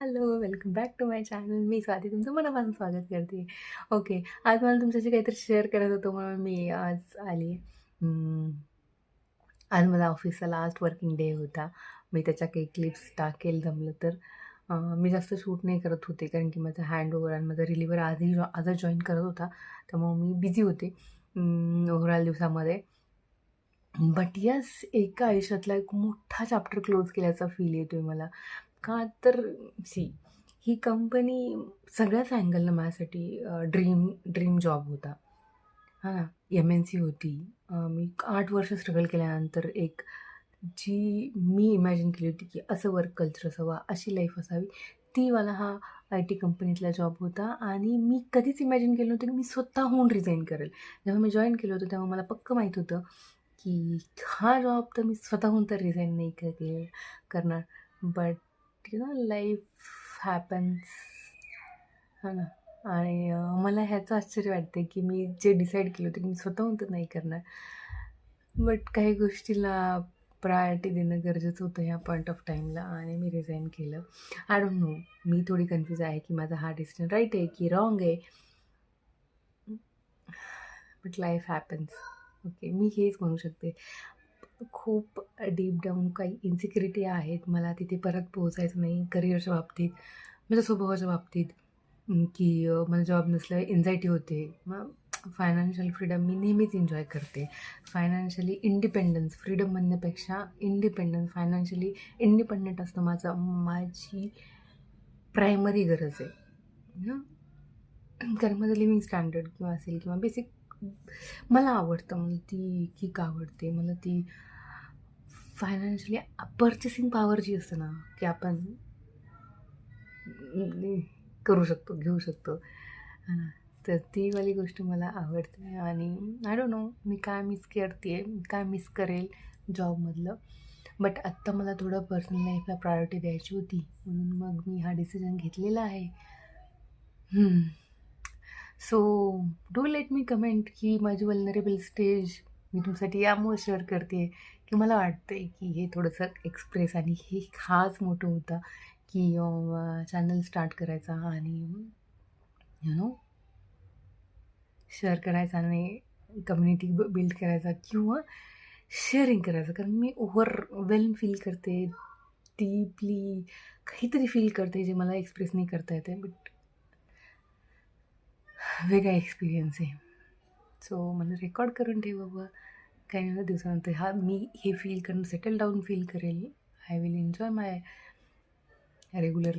Hello, welcome back to my channel. मी स्वाती तुमचं मनापासून स्वागत करते. ओके, आज मला तुमच्याशी काहीतरी शेअर करायचं होतं म्हणून मी आज आली. आज माझा ऑफिसचा लास्ट वर्किंग डे होता. मी त्याच्या काही क्लिप्स टाकेल जमलं तर. मी जास्त शूट नाही करत होते कारण की माझा हँडओव्हर आणि माझा रिलीव्हर आजच जॉइन करत होता. त्यामुळं मी बिझी होते ओव्हरऑल दिवसामध्ये. बट येस, एका आयुष्यातला एक मोठा चॅप्टर क्लोज केल्याचा फील येतोय मला. का तर ही कंपनी सगळ्याच अँगलनं माझ्यासाठी ड्रीम ड्रीम जॉब होता. हां ना, एम-एन-सी होती. मी 8 वर्ष स्ट्रगल केल्यानंतर एक जी मी इमॅजिन केली होती, की असं वर्क कल्चर असावं, अशी लाईफ असावी, ती मला हा आय-टी कंपनीतला जॉब होता आणि मी कधीच इमॅजिन केलं नव्हतं, की मी स्वतःहून रिझाइन करेल. जेव्हा मी जॉइन केलं होतं, तेव्हा मला पक्कं माहीत होतं, की हा जॉब तर मी स्वतःहून तर रिझाइन नाही करणार. But life happens. हां ना. आणि मला ह्याचं आश्चर्य वाटतं की मी जे डिसाईड केलं होतं की मी स्वतःहून तर नाही करणार. बट काही गोष्टीला प्रायोरिटी देणं गरजेचं होतं ह्या पॉईंट ऑफ टाईमला आणि मी रिझाईन केलं. I don't know. मी थोडी कन्फ्यूज आहे की माझा हा डिसिजन राईट आहे की रॉंग आहे. But life happens. ओके, मी हेच म्हणू शकते. खूप डीप डाऊन काही इन्सिक्युरिटी आहेत. मला तिथे परत पोहोचायचं नाही करिअरच्या बाबतीत, माझ्या स्वभावाच्या बाबतीत. की मला जॉब नसल्यावर एन्झायटी होते. मग फायनान्शियल फ्रीडम मी नेहमीच एन्जॉय करते. फायनान्शियली इंडिपेंडन्स, फ्रीडम म्हणण्यापेक्षा इंडिपेंडन्स, फायनान्शियली इंडिपेंडंट असणं माझी प्रायमरी गरज आहे. हं. कारण माझं लिव्हिंग स्टँडर्ड किंवा असेल किंवा बेसिक मला आवडतं. मला ती किक आवडते. मला ती फायनान्शियली पर्चेसिंग पॉवर जी असते ना, की आपण करू शकतो, घेऊ शकतो. हां ना. तर ती वाली गोष्ट मला आवडते आणि आय डोंट नो मी काय मिस करते आहे, काय मिस करेल जॉबमधलं. बट आत्ता मला थोडं पर्सनल लाईफला प्रायोरिटी द्यायची होती म्हणून मग मी हा डिसिजन घेतलेला आहे. So do let me comment की माझी वल्नरेबल स्टेज मी तुमच्यासाठी यामुळे शेअर करते की मला वाटतं आहे की हे थोडंसं एक्सप्रेस आणि हे खास मोठं होतं की चॅनल स्टार्ट करायचा आणि नो शेअर करायचा आणि कम्युनिटी बिल्ड करायचा किंवा शेअरिंग करायचं. कारण मी ओव्हरवेल्म फील करते, डीपली काहीतरी फील करते जे मला एक्सप्रेस नाही करता येत आहे. बट वेगळा एक्सपिरियन्स आहे. सो मला रेकॉर्ड करून ठेवावं. काही दिवसानंतर मी हे फील करून सेटल डाऊन फील करेल. I will enjoy my regular